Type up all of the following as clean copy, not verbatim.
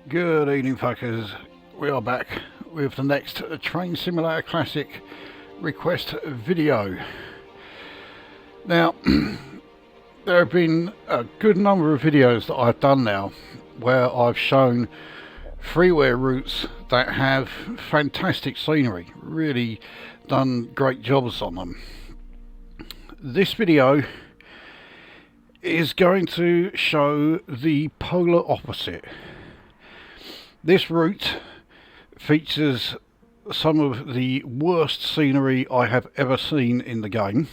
Good evening, fuckers. We are back with the next Train Simulator Classic request video. Now, there have been a good number of videos that I've done now where I've shown freeware routes that have fantastic scenery, really done great jobs on them. This video is going to show the polar opposite. This route features some of the worst scenery I have ever seen in the game.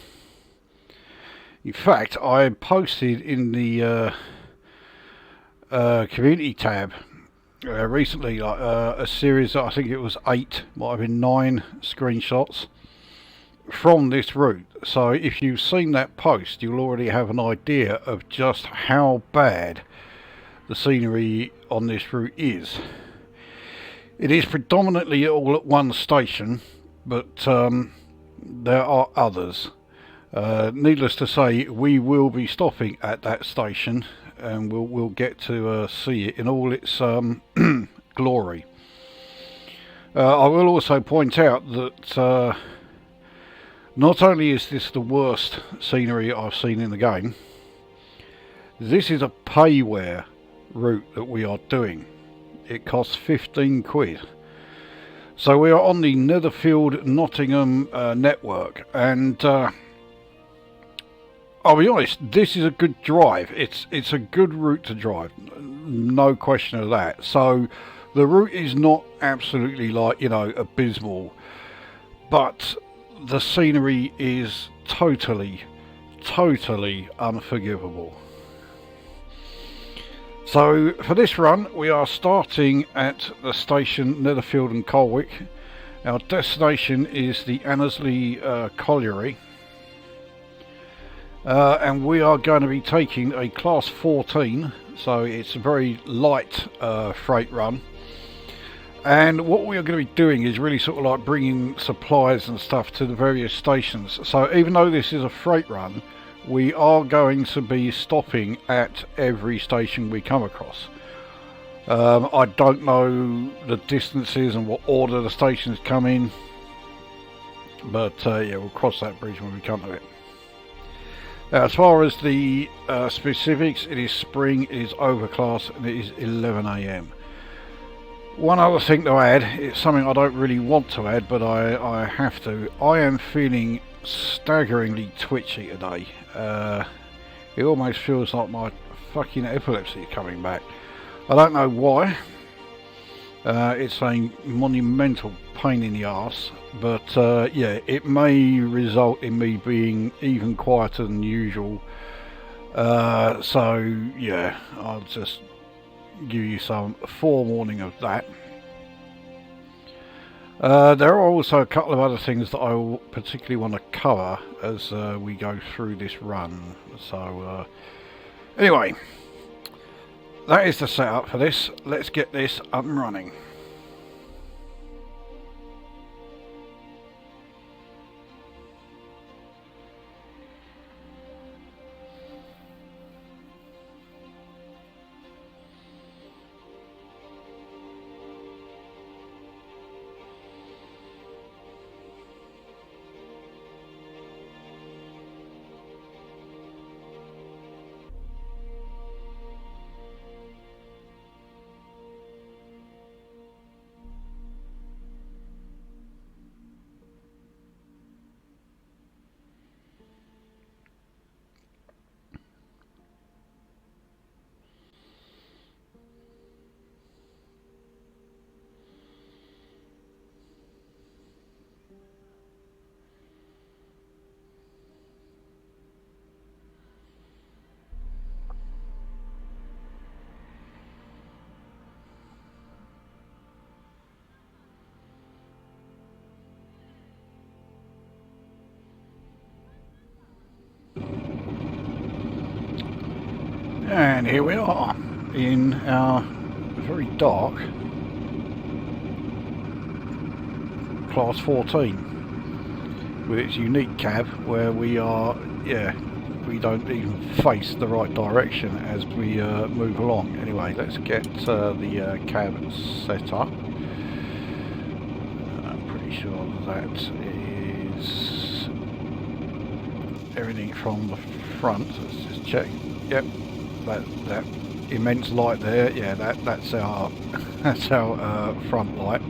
In fact, I posted in the community tab recently a series that I think it was 8, might have been 9 screenshots from this route. So if you've seen that post, you'll already have an idea of just how bad the scenery on this route is. It is predominantly all at one station, but there are others. Needless to say, we will be stopping at that station, and we'll get to see it in all its glory. I will also point out that not only is this the worst scenery I've seen in the game, this is a payware route that we are doing. It costs 15 quid. So we are on the Netherfield Nottingham Network, and I'll be honest, this is a good drive. It's a good route to drive, no question of that. So the route is not absolutely, like, you know, abysmal, but the scenery is totally unforgivable. So for this run, we are starting at the station Netherfield and Colwick. Our destination is the Annesley Colliery, and we are going to be taking a class 14, so it's a very light freight run. And what we are going to be doing is really sort of like bringing supplies and stuff to the various stations. So even though this is a freight run, we are going to be stopping at every station we come across. I don't know the distances and what order the stations come in, but yeah, we'll cross that bridge when we come to it. Now, as far as the specifics, it is spring, it is overcast, and it is 11 AM. One other thing to add, it's something I don't really want to add, but I have to. I am feeling staggeringly twitchy today. It almost feels like my fucking epilepsy is coming back. I don't know why. It's a monumental pain in the arse, but yeah, it may result in me being even quieter than usual. So yeah, I'll just give you some forewarning of that. There are also a couple of other things that I will particularly want to cover as we go through this run. So anyway, that is the setup for this. Let's get this up and running. And here we are in our very dark class 14 with its unique cab, where we are, yeah, we don't even face the right direction as we move along. Anyway, let's get the cab set up. I'm pretty sure that is everything from the front. Let's just check. Yep, that immense light there. Yeah, that's our that's our front light.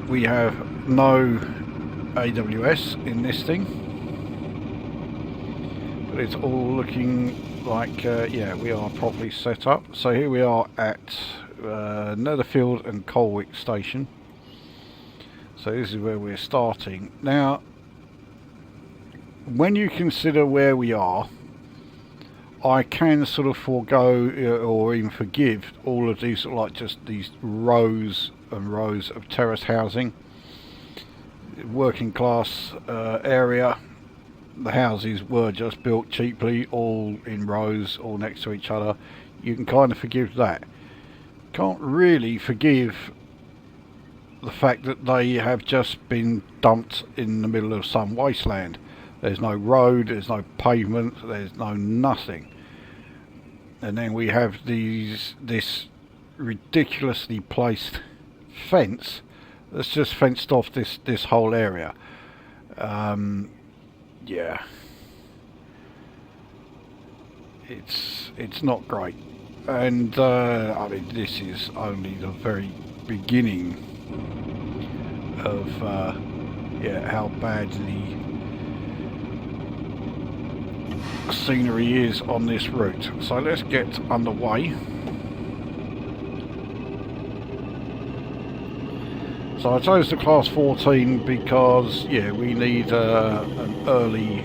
We have no AWS in this thing, but it's all looking like yeah, we are properly set up. So here we are at Netherfield and Colwick station. So this is where we're starting now. When you consider where we are, I can sort of forego or even forgive all of these, like just these rows and rows of terrace housing. Working class area, the houses were just built cheaply, all in rows, all next to each other. You can kind of forgive that. Can't really forgive the fact that they have just been dumped in the middle of some wasteland. There's no road, there's no pavement, there's no nothing. And then we have this ridiculously placed fence that's just fenced off this whole area. Yeah, it's not great. And I mean, this is only the very beginning of yeah, how bad the scenery is on this route. So let's get underway. So I chose the class 14 because yeah, we need an early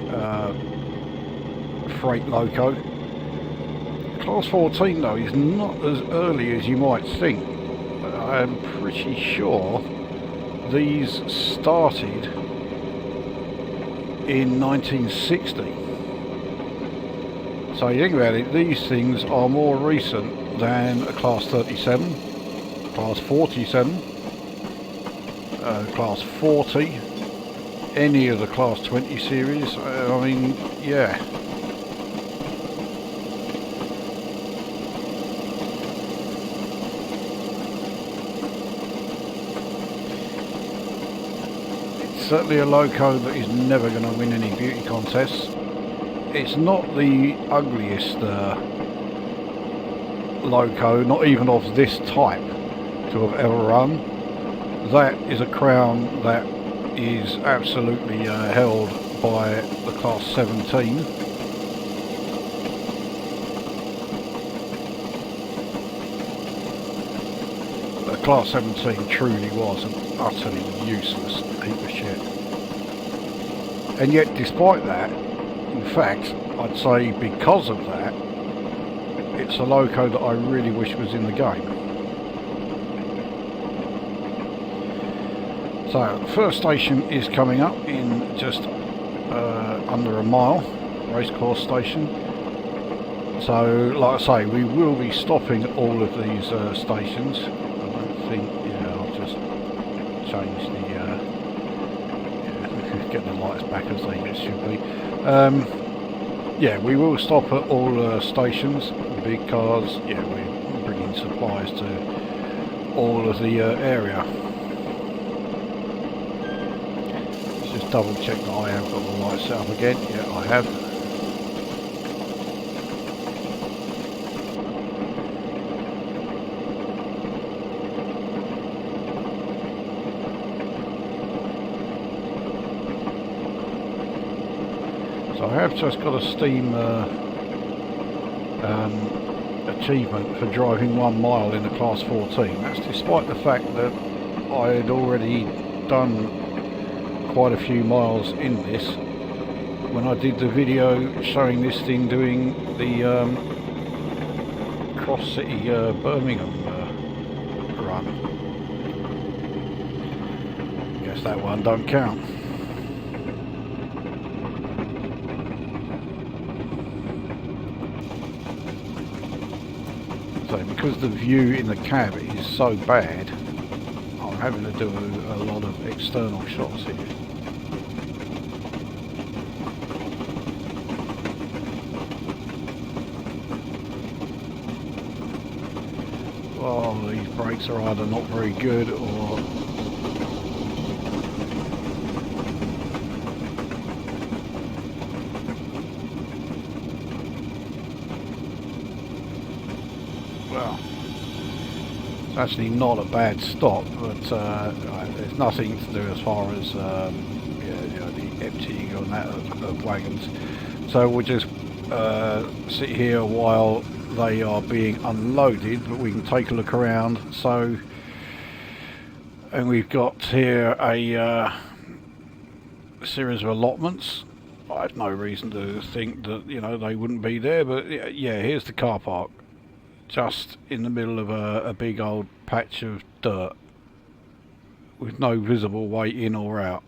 freight loco. Class 14 though is not as early as you might think. I'm pretty sure these started in 1960. So you think about it, these things are more recent than a class 37, class 47, class 40, any of the class 20 series. I mean, yeah. It's certainly a loco that is never going to win any beauty contests. It's not the ugliest loco, not even of this type, to have ever run. That is a crown that is absolutely held by the class 17. The class 17 truly was an utterly useless heap of shit. And yet, despite that, in fact, I'd say because of that, it's a loco that I really wish was in the game. So, the first station is coming up in just under a mile, racecourse station. So, like I say, we will be stopping at all of these stations. I don't think, yeah, I'll just change the, yeah, get the lights back as they should be. Yeah, we will stop at all stations because yeah, we're bringing supplies to all of the area. Let's just double check that I have got the lights set up again. Yeah, I have. I have just got a Steam achievement for driving 1 mile in a class 14. That's despite the fact that I had already done quite a few miles in this when I did the video showing this thing doing the cross city Birmingham run. Guess that one don't count. Because the view in the cab is so bad, I'm having to do a lot of external shots here. Oh, these brakes are either not very good or... well, it's actually not a bad stop, but there's nothing to do as far as the emptying on that of wagons. So we'll just sit here while they are being unloaded, but we can take a look around. So, and we've got here a series of allotments. I have no reason to think that they wouldn't be there, but yeah, here's the car park, just in the middle of a big old patch of dirt with no visible way in or out.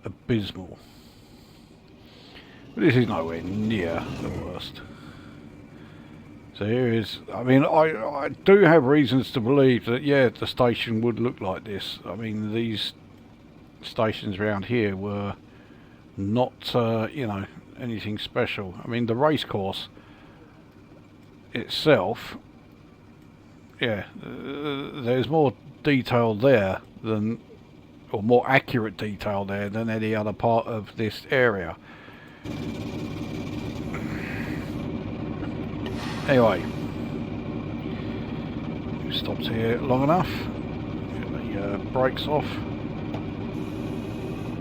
Abysmal. But this is nowhere near the worst. So here is, I mean, I do have reasons to believe that, yeah, the station would look like this. I mean, these stations around here were not, anything special. I mean, the racecourse itself, yeah, there's more detail there than, or more accurate detail there than any other part of this area. Anyway, we've stopped here long enough. Get the brakes off.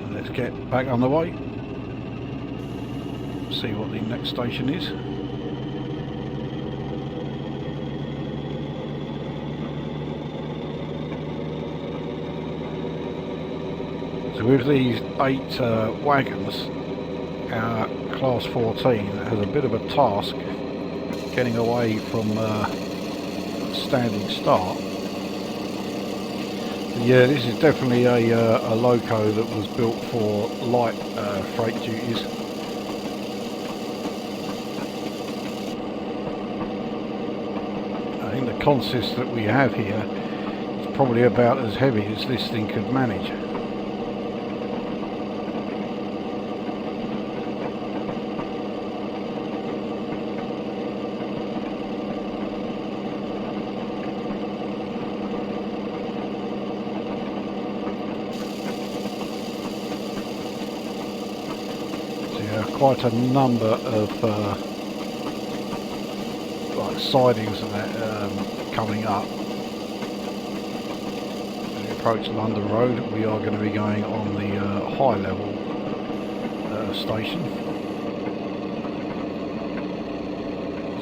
And let's get back on the way. See what the next station is. So with these 8 wagons, our class 14 has a bit of a task getting away from standing start. But yeah, this is definitely a loco that was built for light freight duties. I think the consist that we have here is probably about as heavy as this thing could manage. Quite a number of like sidings and that coming up. As we approach London Road, we are going to be going on the high level station.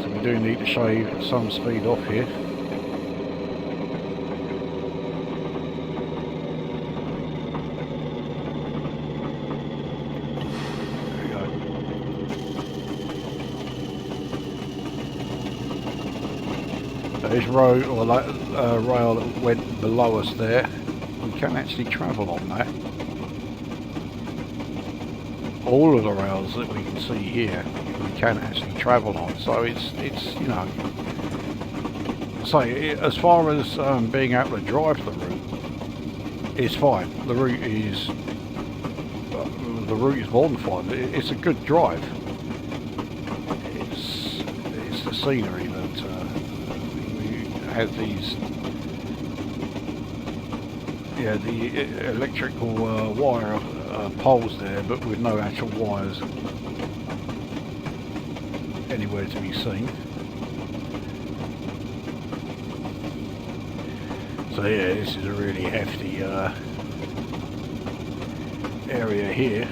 So we do need to shave some speed off here. This road or rail that went below us there, we can actually travel on that. All of the rails that we can see here, we can actually travel on. So it's so as far as being able to drive the route, it's fine. The route is more than fine. It's a good drive. It's the scenery that. Has these, yeah, the electrical wire poles there, but with no actual wires anywhere to be seen. So yeah, this is a really hefty area here.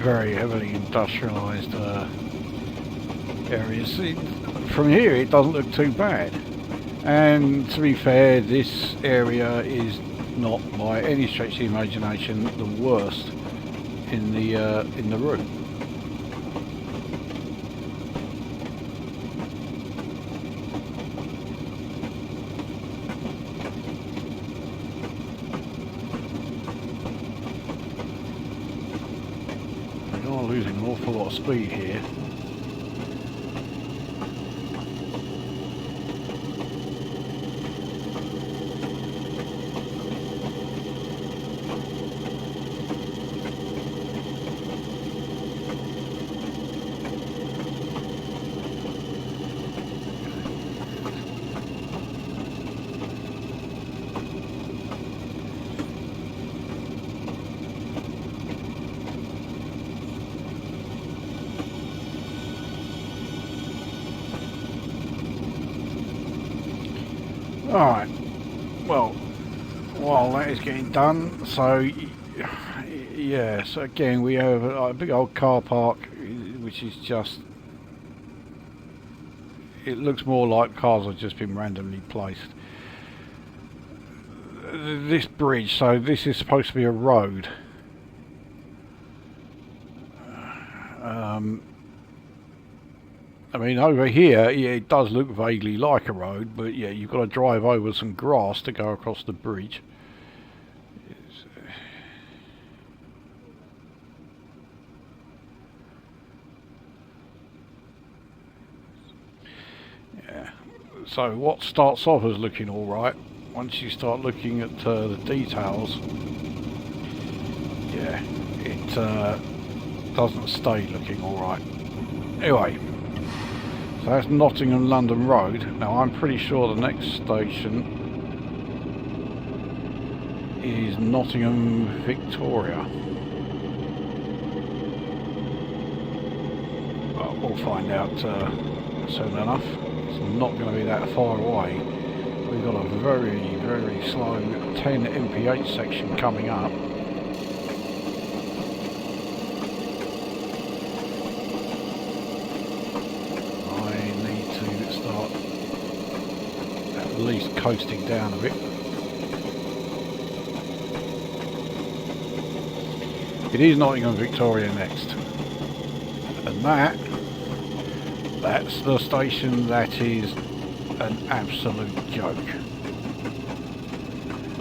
Very heavily industrialised areas. From here it doesn't look too bad, and to be fair, this area is not by any stretch of the imagination the worst in the route. We are losing an awful lot of speed here. Alright, well, while that is getting done, so yeah, so again we have a big old car park, which is just, it looks more like cars have just been randomly placed. This bridge, so this is supposed to be a road. I mean, over here, yeah, it does look vaguely like a road, but yeah, you've got to drive over some grass to go across the bridge. Yeah. So what starts off as looking all right, once you start looking at the details, yeah, it doesn't stay looking all right. Anyway. So that's Nottingham London Road. Now I'm pretty sure the next station is Nottingham Victoria. Well, we'll find out soon enough. It's not going to be that far away. We've got a very, very slow 10 mph section coming up. At least coasting down a bit. It is Nottingham Victoria next, and that's the station that is an absolute joke.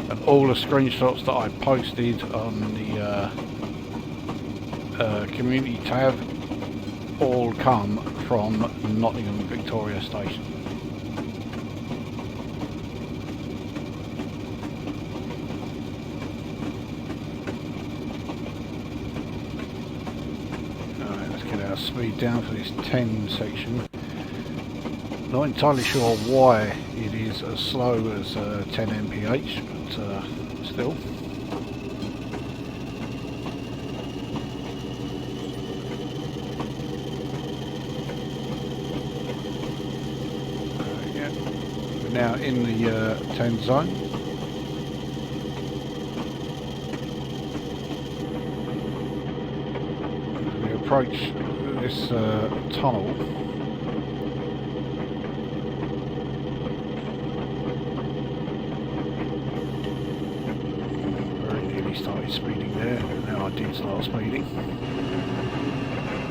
And all the screenshots that I posted on the community tab all come from Nottingham Victoria station. Speed down for this 10 section. Not entirely sure why it is as slow as 10 mph, but still. Yeah, we're now in the 10 zone. As we approach this tunnel, very nearly started speeding there. Now I did start speeding,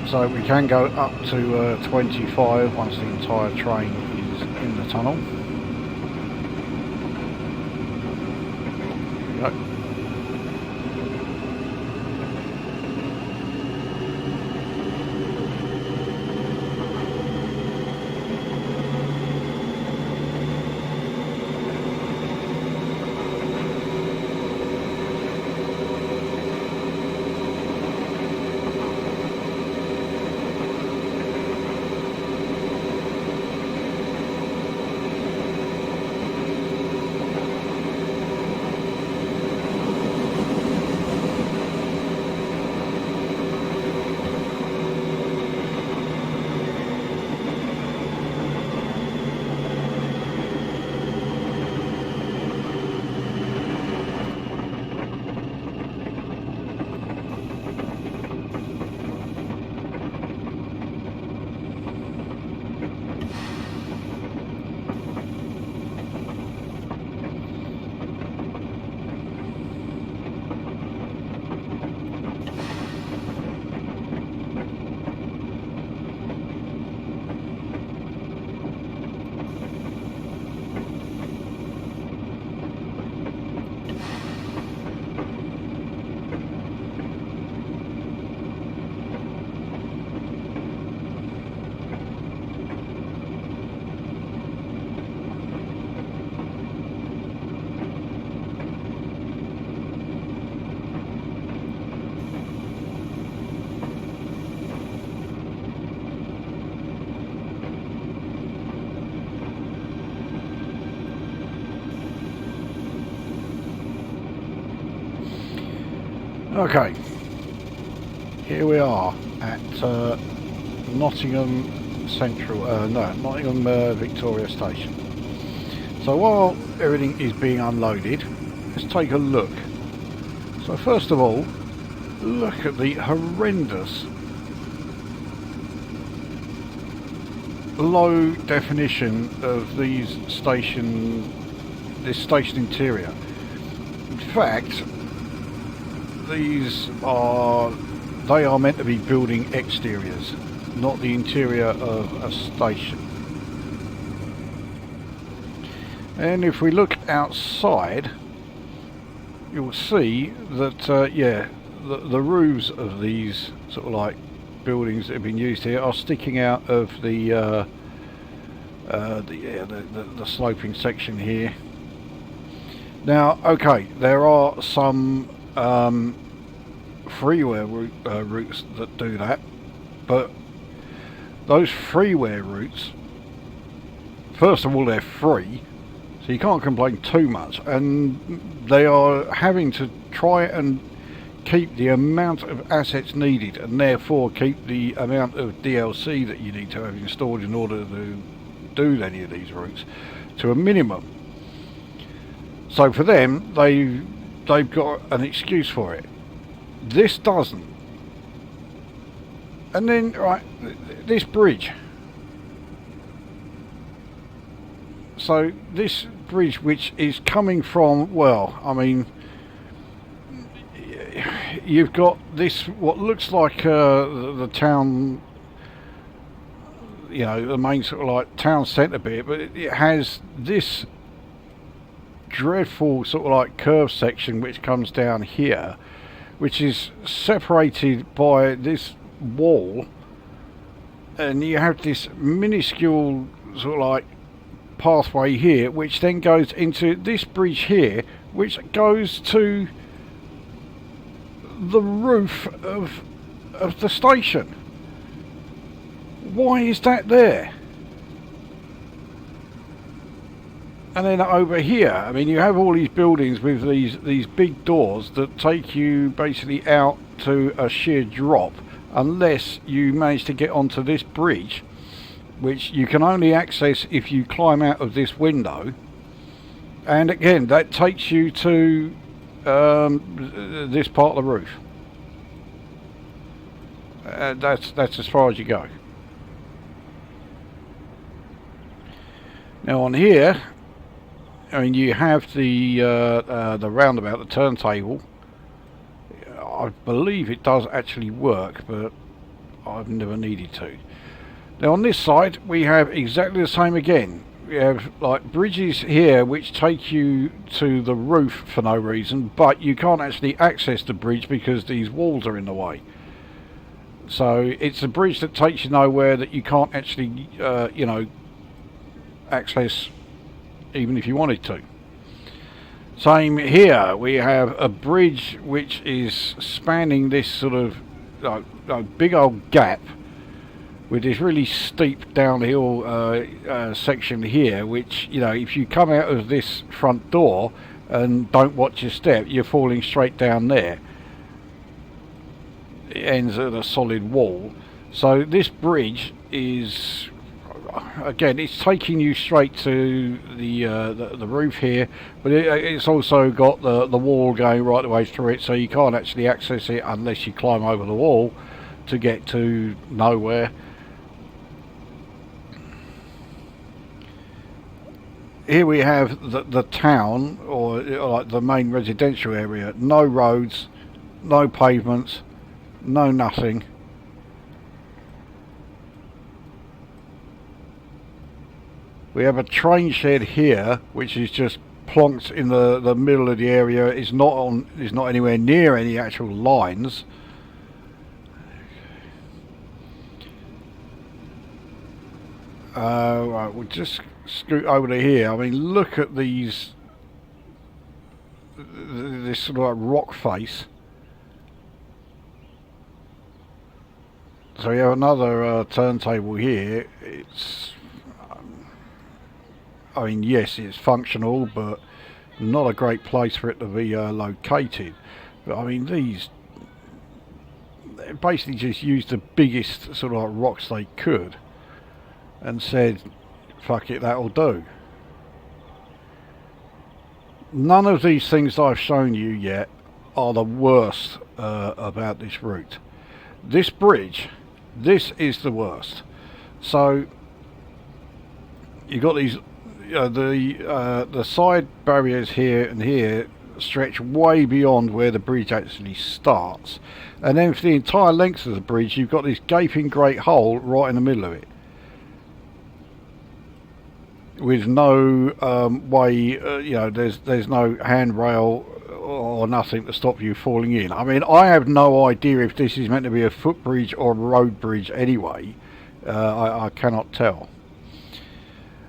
so we can go up to 25 once the entire train is in the tunnel. There we go. Okay, here we are at Nottingham Central, Nottingham Victoria Station. So while everything is being unloaded, let's take a look. So first of all, look at the horrendous low definition of this station interior. In fact, they are meant to be building exteriors, not the interior of a station. And if we look outside, you'll see that yeah, the roofs of these sort of like buildings that have been used here are sticking out of the sloping section here. Now, okay, there are some freeware routes that do that, but those freeware routes, first of all, they're free, so you can't complain too much, and they are having to try and keep the amount of assets needed, and therefore keep the amount of DLC that you need to have installed in order to do any of these routes to a minimum. So for them, they've got an excuse for it. This doesn't. And then, right, this bridge. So this bridge, which is coming from, well, I mean, you've got this, what looks like the town, you know, the main sort of like town centre bit, but it has this dreadful sort of like curved section which comes down here, which is separated by this wall, and you have this minuscule sort of like pathway here which then goes into this bridge here, which goes to the roof of the station. Why is that there? And then over here, I mean, you have all these buildings with these big doors that take you basically out to a sheer drop, unless you manage to get onto this bridge, which you can only access if you climb out of this window. And again, that takes you to this part of the roof. That's as far as you go. Now on here, I mean, you have the roundabout, the turntable. I believe it does actually work, but I've never needed to. Now on this side, we have exactly the same again. We have like bridges here which take you to the roof for no reason, but you can't actually access the bridge because these walls are in the way. So it's a bridge that takes you nowhere, that you can't actually, you know, access even if you wanted to. Same here, we have a bridge which is spanning this sort of big old gap with this really steep downhill section here, which, you know, if you come out of this front door and don't watch your step, you're falling straight down there. It ends at a solid wall. So this bridge is, again, it's taking you straight to the roof here, but it's also got the wall going right the way through it, so you can't actually access it unless you climb over the wall to get to nowhere. Here we have the town, or like the main residential area. No roads, no pavements, no nothing. We have a train shed here, which is just plonked in the middle of the area. It's not anywhere near any actual lines. Right, we'll just scoot over to here. I mean, look at this sort of like rock face. So we have another turntable here. It's, I mean, yes, it's functional, but not a great place for it to be located. But I mean, these basically just used the biggest sort of rocks they could and said, fuck it, that'll do. None of these things I've shown you yet are the worst about this route. This bridge, this is the worst. So you've got these, the side barriers here and here stretch way beyond where the bridge actually starts, and then for the entire length of the bridge you've got this gaping great hole right in the middle of it, with no way, there's no handrail or nothing to stop you falling in. I mean, I have no idea if this is meant to be a footbridge or a road bridge anyway. I cannot tell.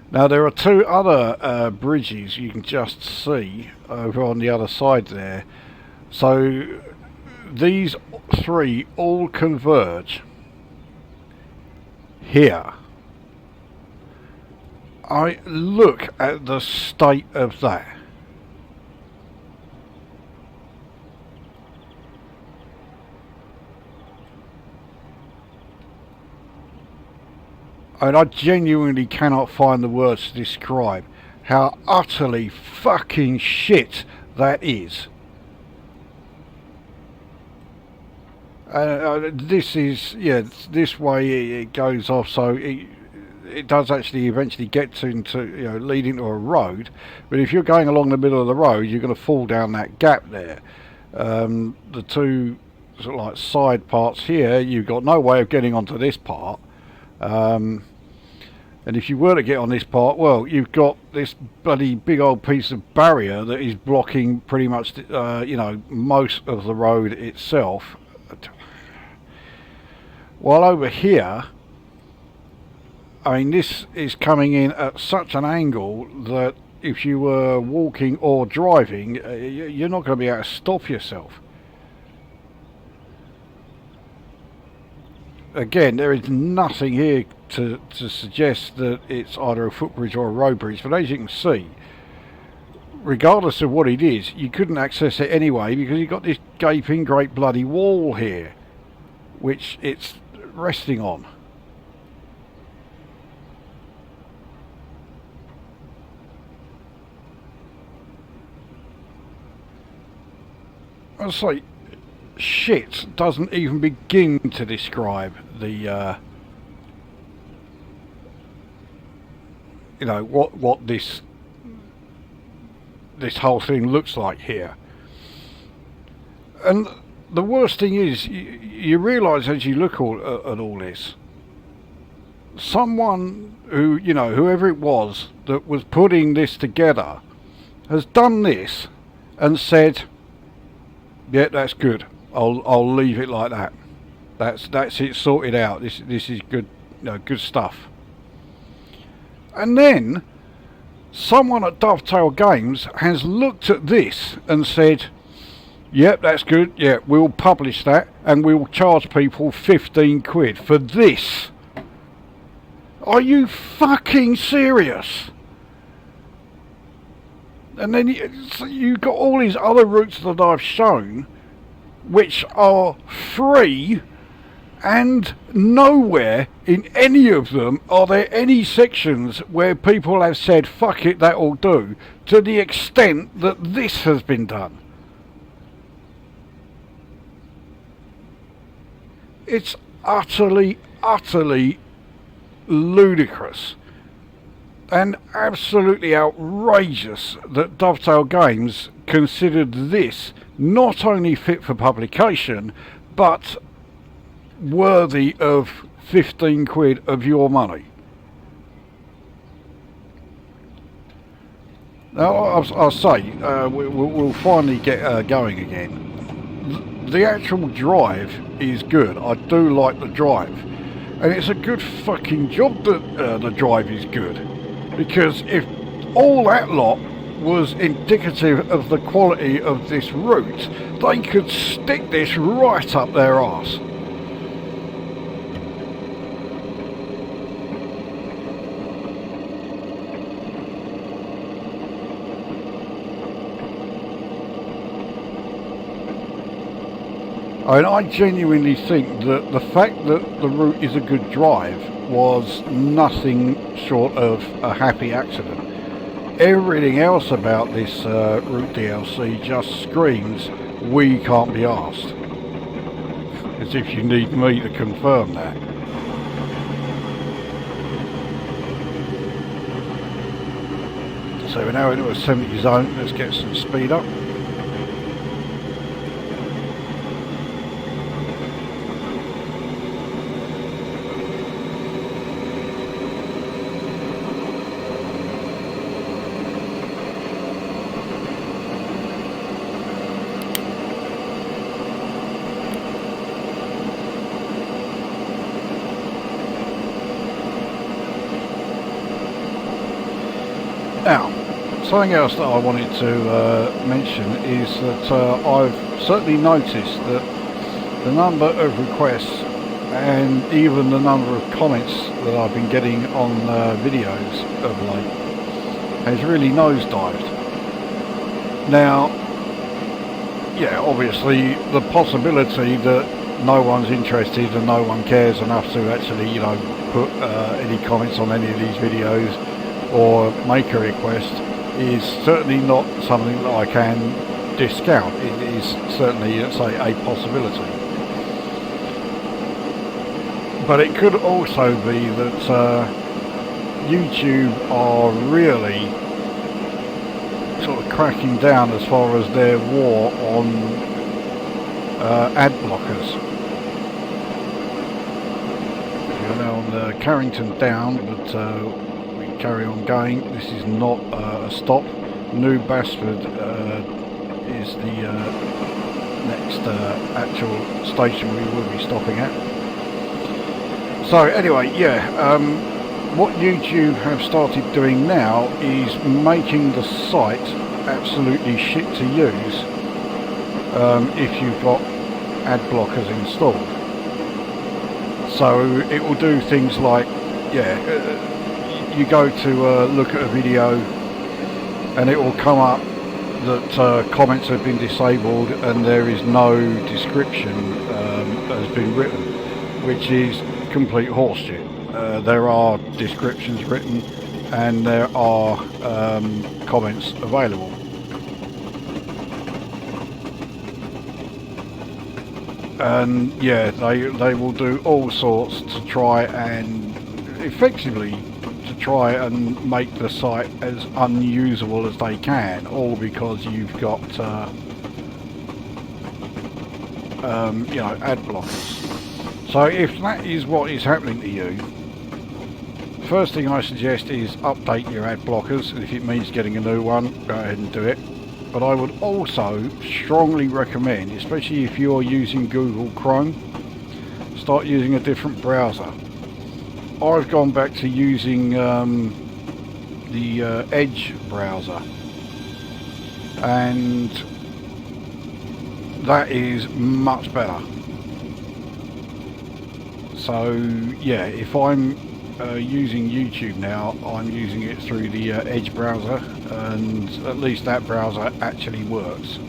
Now there are two other bridges you can just see over on the other side there. So these three all converge here. I look at the state of that. And I genuinely cannot find the words to describe how utterly fucking shit that is. This is, this way it goes off, so it does actually eventually get into, lead into a road. But if you're going along the middle of the road, you're going to fall down that gap there. The two sort of like side parts here, you've got no way of getting onto this part. And if you were to get on this part, well, you've got this bloody big old piece of barrier that is blocking pretty much, most of the road itself. While over here, I mean, this is coming in at such an angle that if you were walking or driving, you're not going to be able to stop yourself. Again, there is nothing here to suggest that it's either a footbridge or a road bridge, but as you can see, regardless of what it is, you couldn't access it anyway because you've got this gaping great bloody wall here which it's resting on. I'll say shit doesn't even begin to describe the what this whole thing looks like here. And the worst thing is, you realise as you look at all this, someone who, whoever it was that was putting this together has done this and said, yeah, that's good, I'll leave it like that, that's it sorted out, this is good, good stuff. And then someone at Dovetail Games has looked at this and said, yep, that's good, yeah, we'll publish that and we'll charge people 15 quid for this. Are you fucking serious? And then you've got all these other routes that I've shown which are free, and nowhere in any of them are there any sections where people have said fuck it, that'll do, to the extent that this has been done. It's utterly ludicrous and absolutely outrageous that Dovetail Games considered this not only fit for publication but worthy of 15 quid of your money. Now I'll say we'll finally get going again. The actual drive is good. I do like the drive, and it's a good fucking job that the drive is good, because if all that lot was indicative of the quality of this route, they could stick this right up their arse. And I genuinely think that the fact that the route is a good drive was nothing short of a happy accident. Everything else about this route DLC just screams, we can't be arsed. As if you need me to confirm that. So we're now into a 70 zone, let's get some speed up. Now, something else that I wanted to mention is that I've certainly noticed that the number of requests and even the number of comments that I've been getting on videos of late has really nosedived. Now, yeah, obviously the possibility that no one's interested and no one cares enough to actually, you know, put any comments on any of these videos or make a request is certainly not something that I can discount. It is certainly, let's say, a possibility. But it could also be that YouTube are really sort of cracking down as far as their war on ad blockers. We're now on the Carrington Down, but carry on going. This is not a stop. New Basford is the next actual station we will be stopping at. So anyway, yeah, what YouTube have started doing now is making the site absolutely shit to use if you've got ad blockers installed. So it will do things like, yeah, you go to look at a video and it will come up that comments have been disabled and there is no description that has been written, which is complete horseshit. There are descriptions written and there are comments available. And yeah, they will do all sorts to try and effectively try and make the site as unusable as they can, all because you've got you know, ad blockers. So if that is what is happening to you, first thing I suggest is update your ad blockers. If it means getting a new one, go ahead and do it. But I would also strongly recommend, especially if you're using Google Chrome, start using a different browser. I've gone back to using the Edge browser, and that is much better. So yeah, if I'm using YouTube now, I'm using it through the Edge browser, and at least that browser actually works.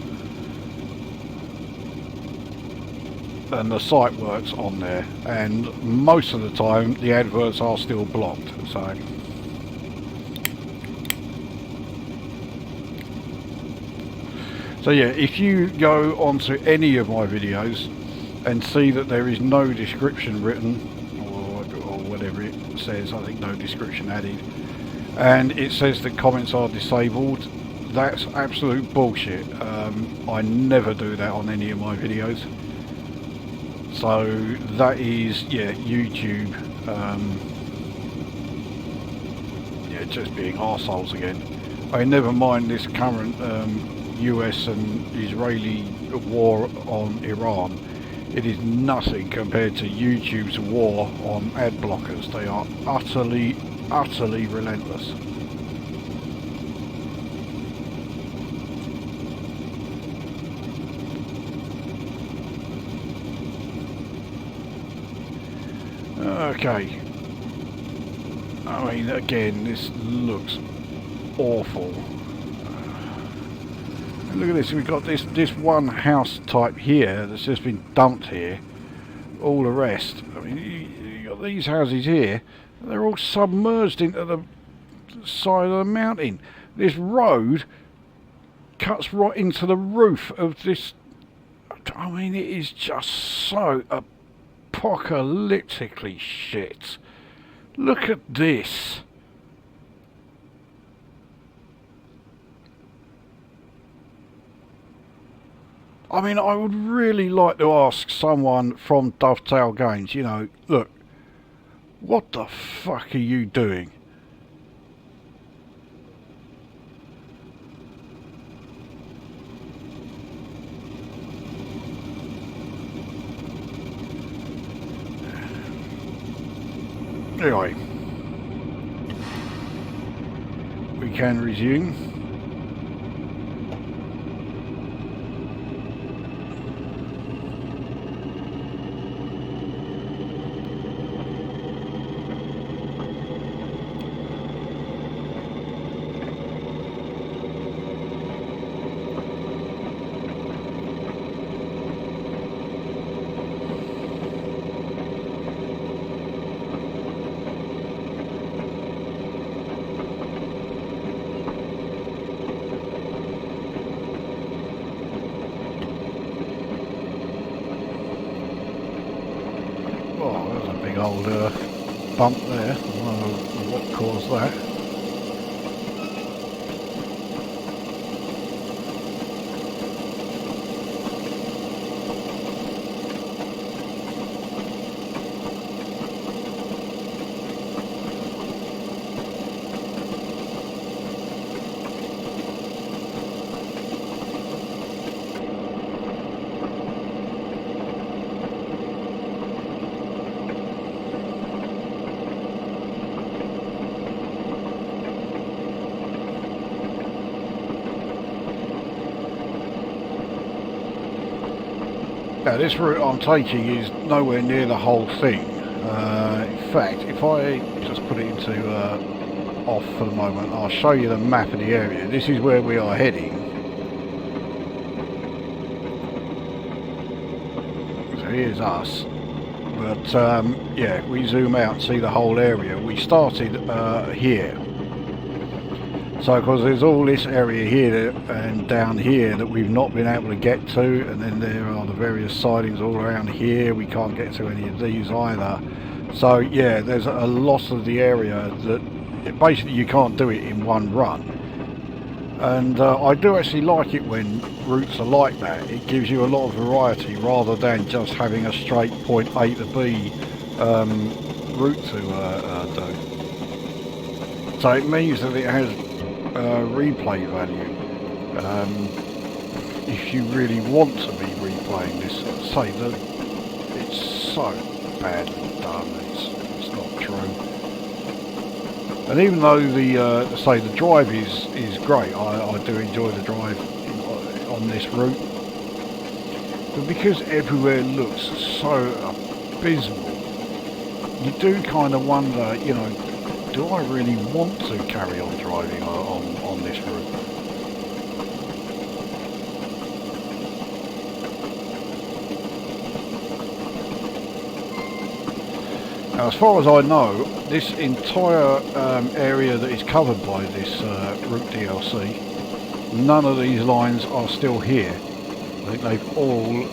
And the site works on there, and most of the time the adverts are still blocked. So yeah, if you go onto any of my videos and see that there is no description written, or whatever it says, I think no description added, and it says that comments are disabled, that's absolute bullshit. I never do that on any of my videos. So that is, yeah, YouTube, yeah, just being arseholes again. I mean, never mind this current US and Israeli war on Iran. It is nothing compared to YouTube's war on ad blockers. They are utterly, utterly relentless. Okay, I mean, again, this looks awful. Look at this, we've got this one house type here that's just been dumped here. All the rest, I mean, you got these houses here, they're all submerged into the side of the mountain. This road cuts right into the roof of this. I mean, it is just so apocalyptically shit. Look at this. I mean, I would really like to ask someone from Dovetail Games, you know, look, what the fuck are you doing? Anyway, we can resume. Old bump there. I don't know what caused that. Now this route I'm taking is nowhere near the whole thing. In fact, if I just put it into off for the moment, I'll show you the map of the area. This is where we are heading. So here's us. But yeah, we zoom out and see the whole area. We started here. So because there's all this area here and down here that we've not been able to get to, and then there are the various sidings all around here. We can't get to any of these either. So yeah, there's a lot of the area that basically you can't do it in one run. And I do actually like it when routes are like that. It gives you a lot of variety rather than just having a straight point A to B route to do. So it means that it has replay value if you really want to be replaying this. Say that it's so badly done, it's not true. And even though the say the drive is great, I do enjoy the drive on this route, but because everywhere looks so abysmal, you do kind of wonder, you know, do I really want to carry on driving on this route? Now, as far as I know, this entire area that is covered by this route DLC, none of these lines are still here. I think they've all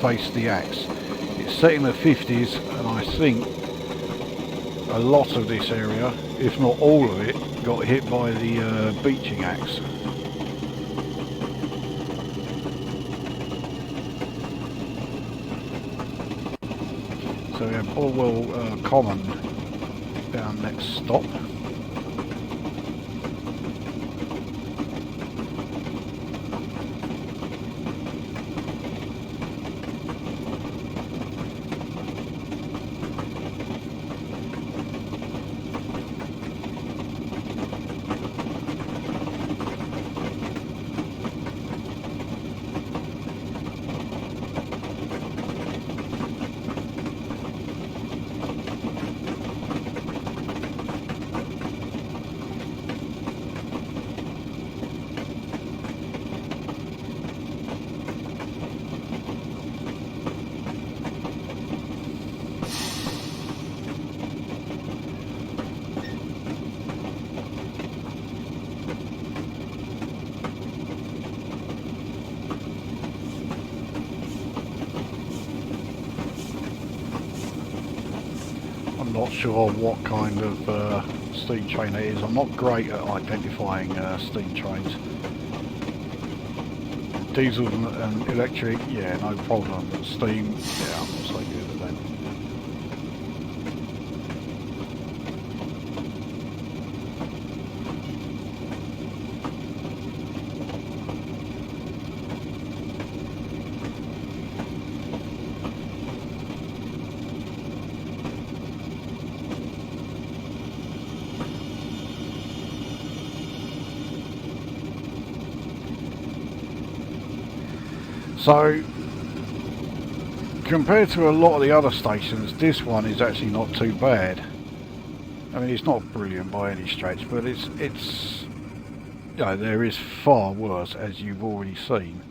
faced the axe. It's set in the 50s, and I think a lot of this area, if not all of it, got hit by the beaching axe. So we have Orwell Common down next stop. not sure what kind of steam train it is. I'm not great at identifying steam trains. Diesel and electric, yeah, no problem. But steam, yeah, I'm not so good at that. So, compared to a lot of the other stations, this one is actually not too bad. I mean, it's not brilliant by any stretch, but it's you know, there is far worse, as you've already seen.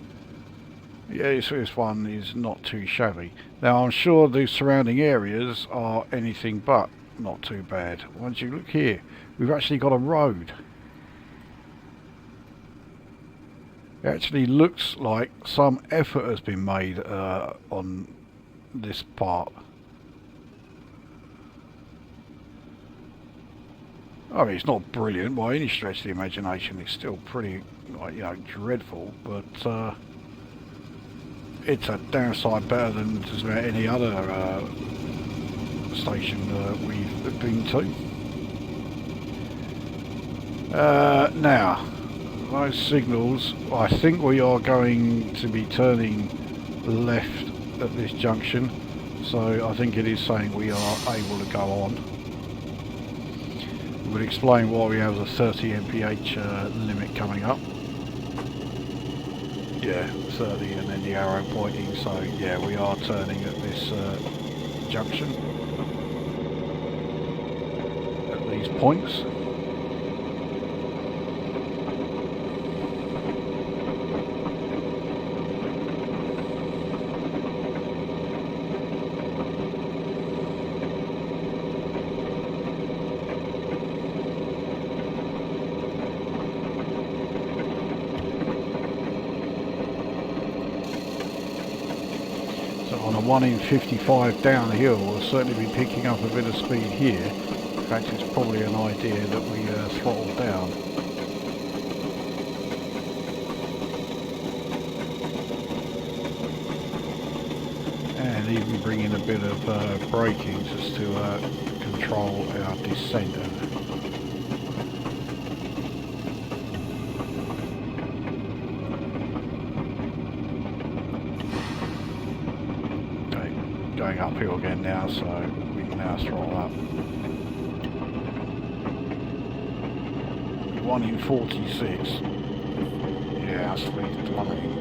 Yeah, this one is not too shabby. Now, I'm sure the surrounding areas are anything but not too bad. Once you look here, we've actually got a road. It actually looks like some effort has been made on this part. I mean, it's not brilliant by any stretch of the imagination. It's still pretty, like, you know, dreadful, but it's a downside better than just about any other station we've been to. Now, those signals, I think we are going to be turning left at this junction, so I think it is saying we are able to go on. We'll explain why we have the 30 mph limit coming up. Yeah, 30 and then the arrow pointing, so yeah, we are turning at this junction, at these points. On a 1 in 55 downhill, we'll certainly be picking up a bit of speed here. In fact, it's probably an idea that we throttle down. And even bring in a bit of braking just to control our descent. Going uphill again now, so we can now throttle up. 1 in 46. Yeah, our speed's plummeting.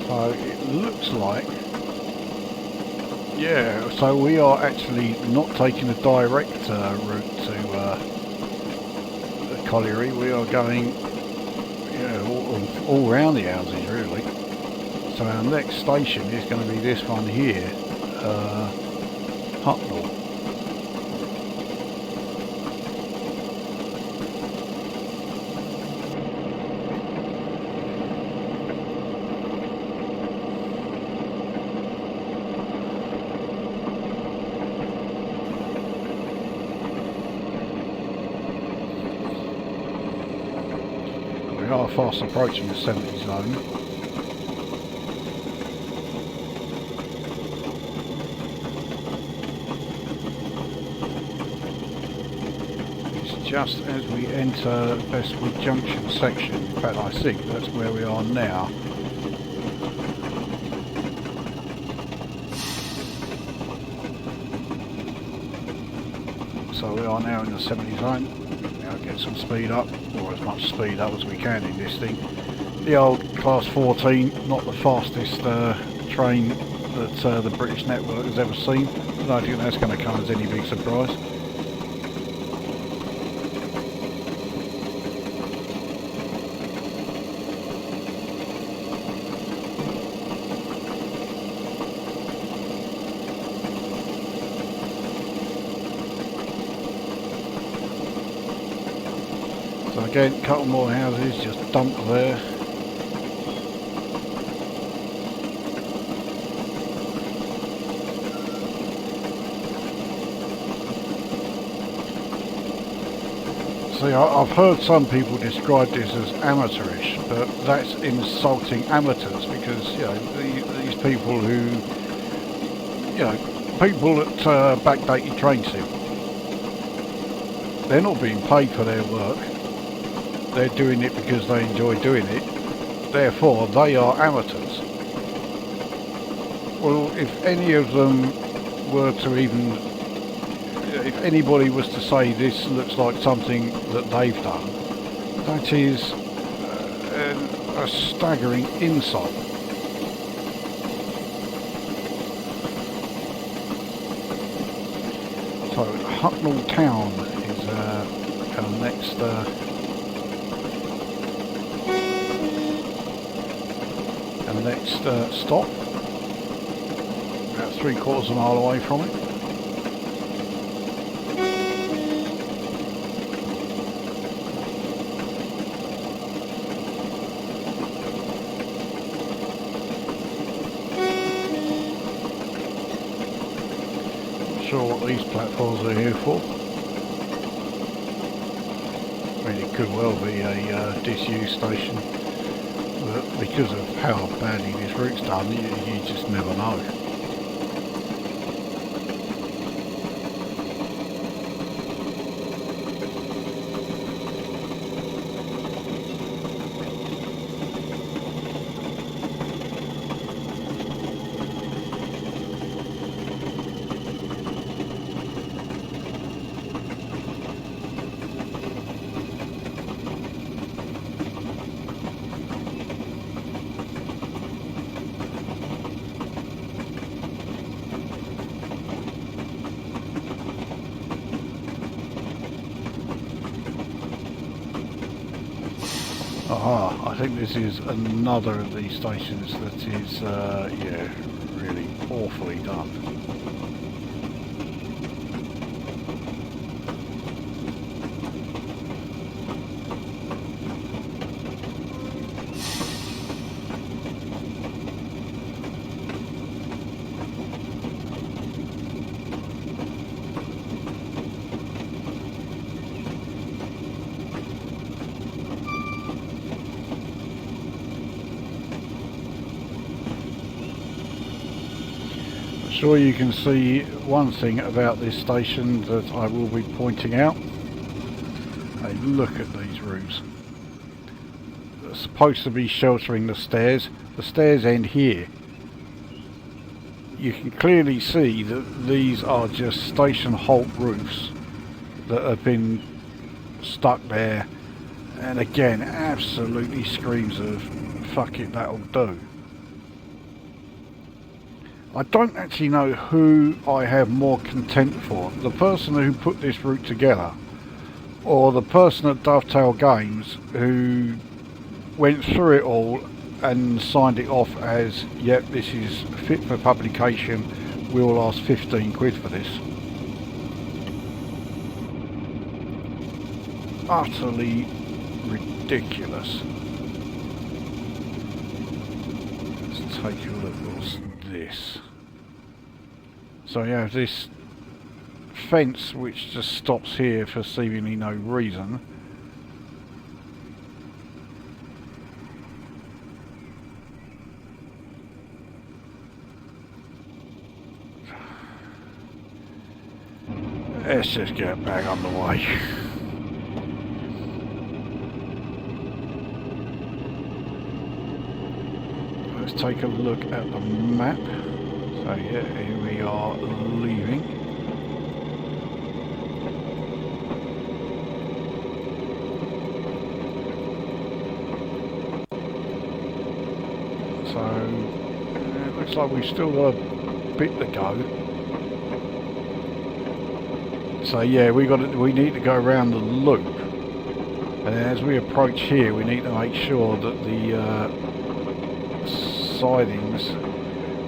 So it looks like, yeah, so we are actually not taking a direct route to the colliery. We are going, you know, all around the houses really. So our next station is going to be this one here, Hucknall. We are fast approaching the 70 zone. It's just as we enter Bestwood Junction section. In fact, I think that's where we are now. So we are now in the 70 zone. Now get some speed up, or as much speed up as we can in this thing. The old class 14, not the fastest train that the British network has ever seen. I don't think that's going to come as any big surprise. So again, a couple more houses just dumped there. See, I've heard some people describe this as amateurish, but that's insulting amateurs because, you know, these people who, you know, people that backdate your train sim, they're not being paid for their work. They're doing it because they enjoy doing it. Therefore, they are amateurs. Well, if any of them were to even... if anybody was to say this looks like something that they've done, that is a staggering insult. So Hucknall Town is our next stop. About 3/4 mile away from it. Sure what these platforms are here for. I mean, it could well be a disused station, but because of how badly this route's done, you just never know. Aha, I think this is another of these stations that is, yeah, really awfully done. Sure, you can see one thing about this station that I will be pointing out. Hey, look at these roofs. They're supposed to be sheltering the stairs. The stairs end here. You can clearly see that these are just station halt roofs that have been stuck there, and again, absolutely screams of fuck it, that'll do. I don't actually know who I have more contempt for, the person who put this route together or the person at Dovetail Games who went through it all and signed it off as, yep, this is fit for publication, we'll ask 15 quid for this. Utterly ridiculous. Let's take a look at what's this. So you have this fence which just stops here for seemingly no reason. Let's just get back on the way. Let's take a look at the map. So yeah, here we are leaving. So it looks like we've still got a bit to go. So yeah, we need to go around the loop, and then as we approach here, we need to make sure that the sidings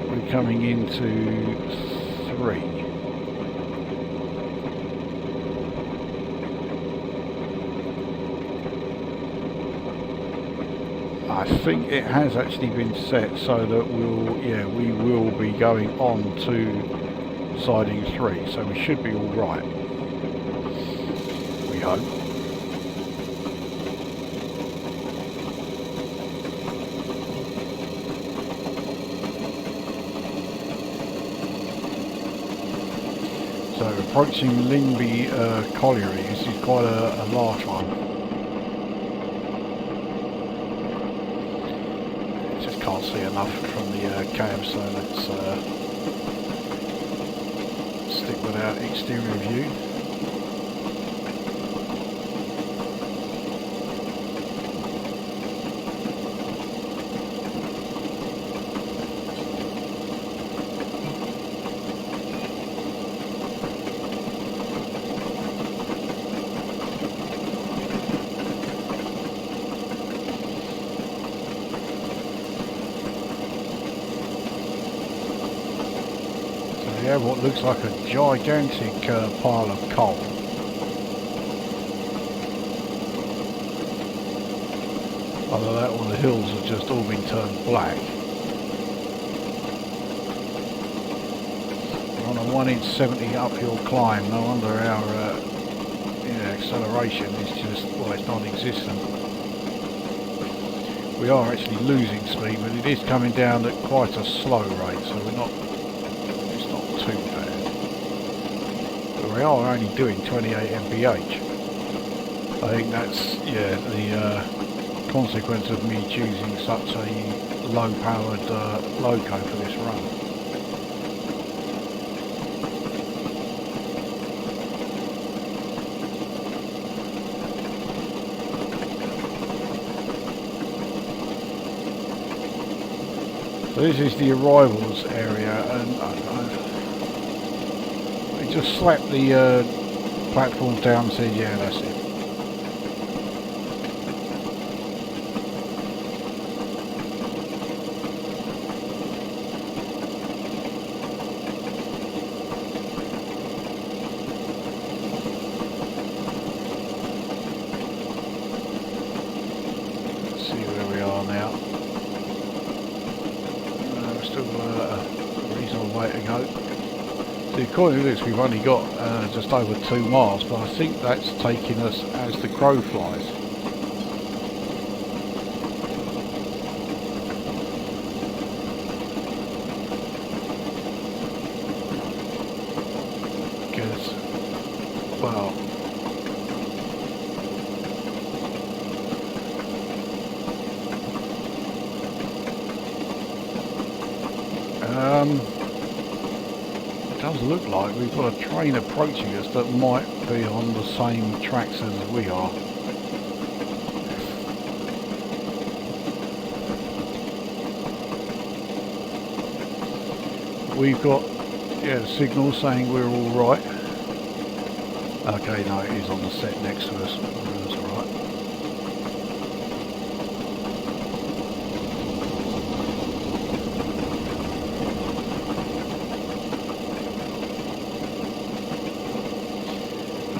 we're coming into 3. I think it has actually been set so that we will be going on to siding 3, so we should be all right. We hope. So approaching Annesley Colliery, this is quite a large one. Just can't see enough from the cab, so let's stick with our exterior view. Yeah, what looks like a gigantic pile of coal. Either that or the hills have just all been turned black. We're on a 1 in 70 uphill climb. No wonder our acceleration is just, well, it's non-existent. We are actually losing speed, but it is coming down at quite a slow rate, so we're not too bad. But we are only doing 28 mph. I think that's the consequence of me choosing such a low powered loco for this run. So this is the arrivals area, and just slapped the platforms down and said, yeah, that's it. Let's see where we are now. We've still got a reasonable way to go. According to this, we've only got just over 2 miles, but I think that's taking us as the crow flies. Because, well, it does look like we've got a train approaching us that might be on the same tracks as we are. We've got the signal saying we're all right. Okay, no, it is on the set next to us. That's all right.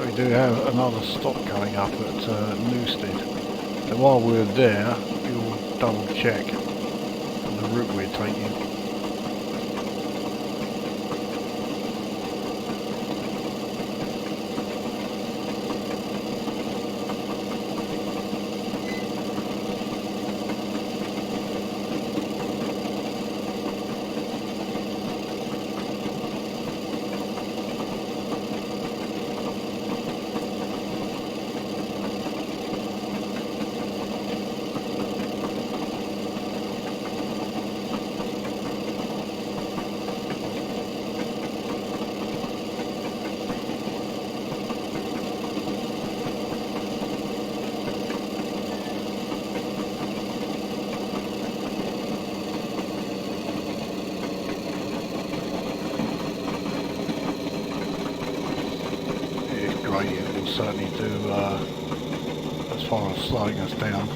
We do have another stop coming up at Newstead. So while we're there, we'll double check the route we're taking. far as slowing us down.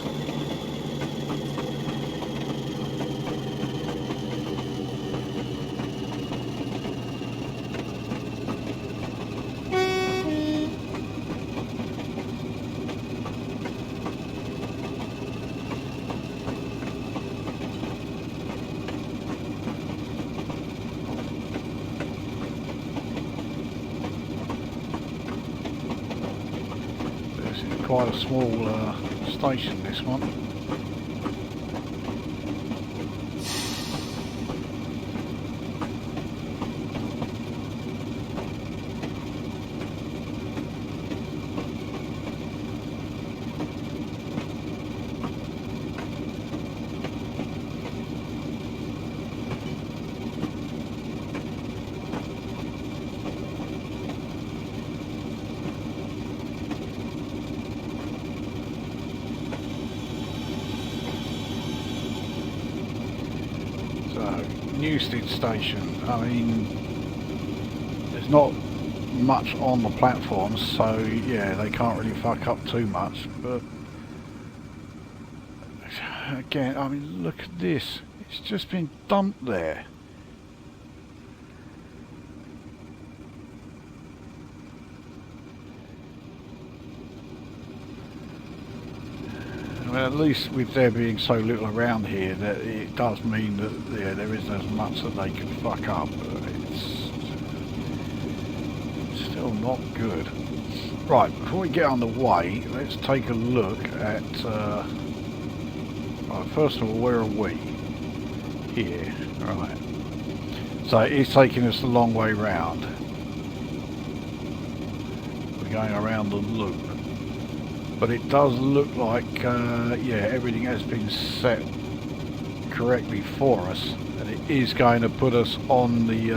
Quite a small station, this one. Newstead station. I mean, there's not much on the platforms, so yeah, they can't really fuck up too much. But again, I mean, look at this. It's just been dumped there. Well, at least with there being so little around here, that it does mean that there isn't as much that they can fuck up. It's still not good. Right, before we get on the way, let's take a look at... right, first of all, where are we? Here, right. So it's taking us the long way round. We're going around the loop. But it does look like, yeah, everything has been set correctly for us, and it is going to put us on the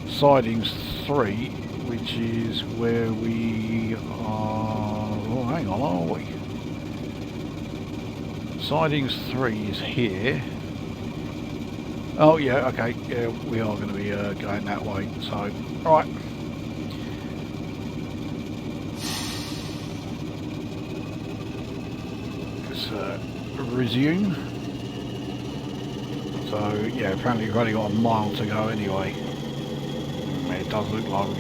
sidings 3, which is where we are. Oh, hang on, are we? Sidings 3 is here. Oh, yeah, okay, yeah, we are going to be going that way. So, all right. Resume. So yeah, apparently we've only got a mile to go anyway. It does look like we're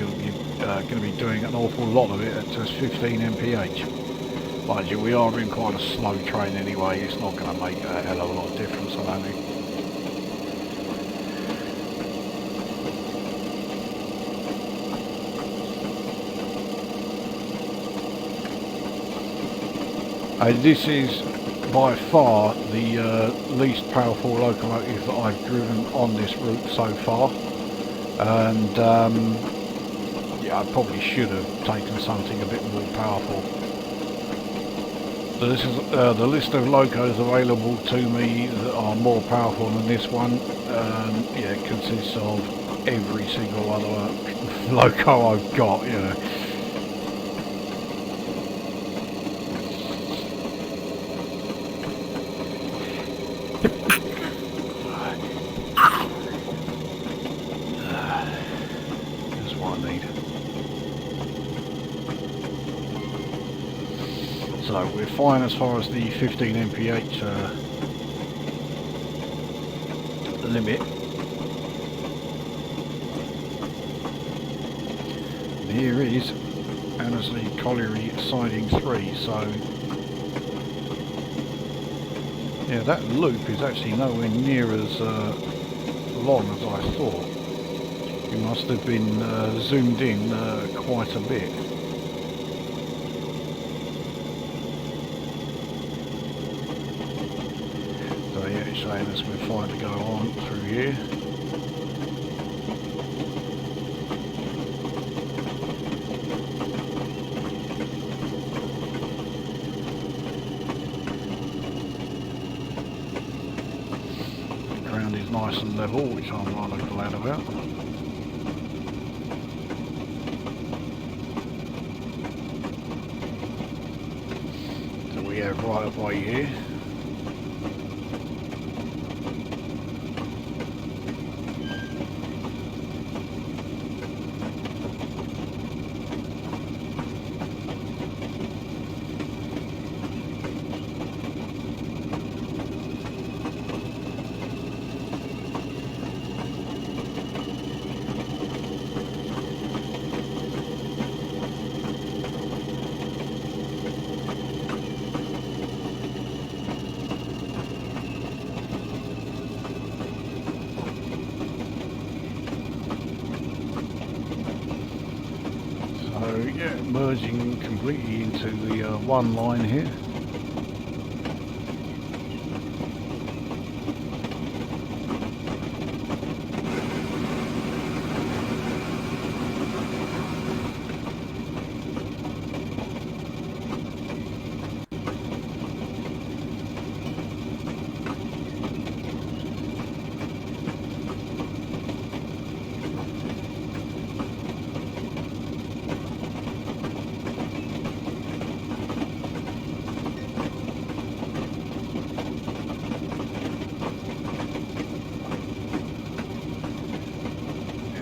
going to be doing an awful lot of it at just 15 mph. Mind you, we are in quite a slow train anyway. It's not going to make a hell of a lot of difference, I don't think. This is by far the least powerful locomotive that I've driven on this route so far, and yeah, I probably should have taken something a bit more powerful. So this is the list of locos available to me that are more powerful than this one. Yeah, it consists of every single other loco I've got, you know. So we're fine as far as the 15 mph limit. And here is Annesley Colliery siding 3. So yeah, that loop is actually nowhere near as long as I thought. It must have been zoomed in quite a bit. Saying as we're fine to go on through here. The ground is nice and level, which I'm rather glad about. So we have right of way here. merging completely into the one line here.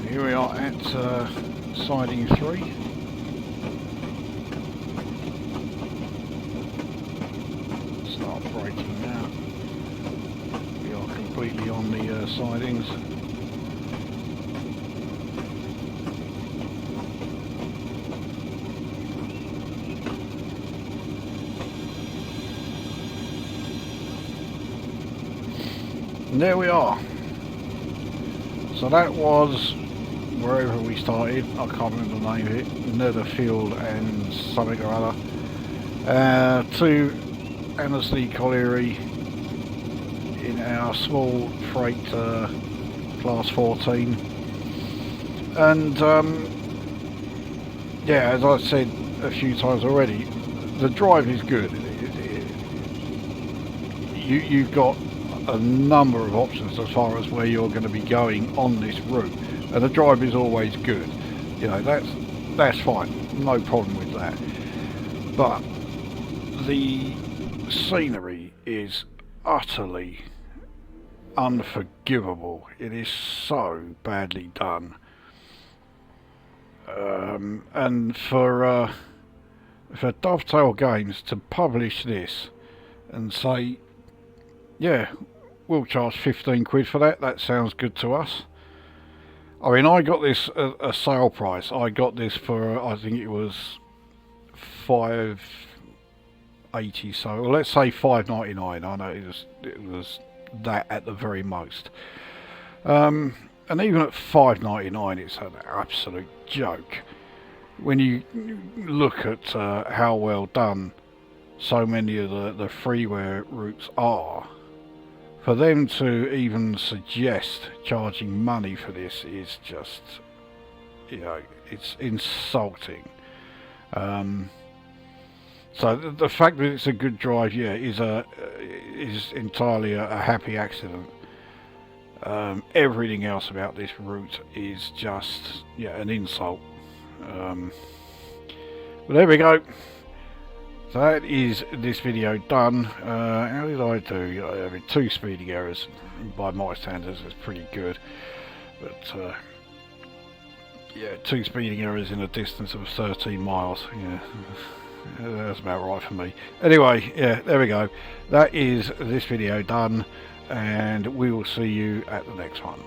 Here we are at siding 3. Start braking now. We are completely on the sidings. And there we are. So that was wherever we started. I can't remember the name of it. Netherfield and something or other. To Annesley Colliery in our small freight class 14. And yeah, as I said a few times already, the drive is good. You've got a number of options as far as where you're going to be going on this route, and the drive is always good. You know, that's fine, no problem with that. But the scenery is utterly unforgivable. It is so badly done. And for Dovetail Games to publish this and say, yeah, we'll charge 15 quid for that, that sounds good to us. I mean, I got this a sale price. I got this for, I think it was $5.80, so well, let's say $5.99. I know it was that at the very most. And even at $5.99, it's an absolute joke. When you look at how well done so many of the freeware routes are, for them to even suggest charging money for this is just, you know, it's insulting. So the fact that it's a good drive, yeah, is entirely a happy accident. Everything else about this route is just, yeah, an insult. But there we go. So that is this video done. How did I do? I had 2 speeding errors. By my standards, it's pretty good. But yeah, 2 speeding errors in a distance of 13 miles. Yeah, that's about right for me. Anyway, yeah, there we go. That is this video done, and we will see you at the next one.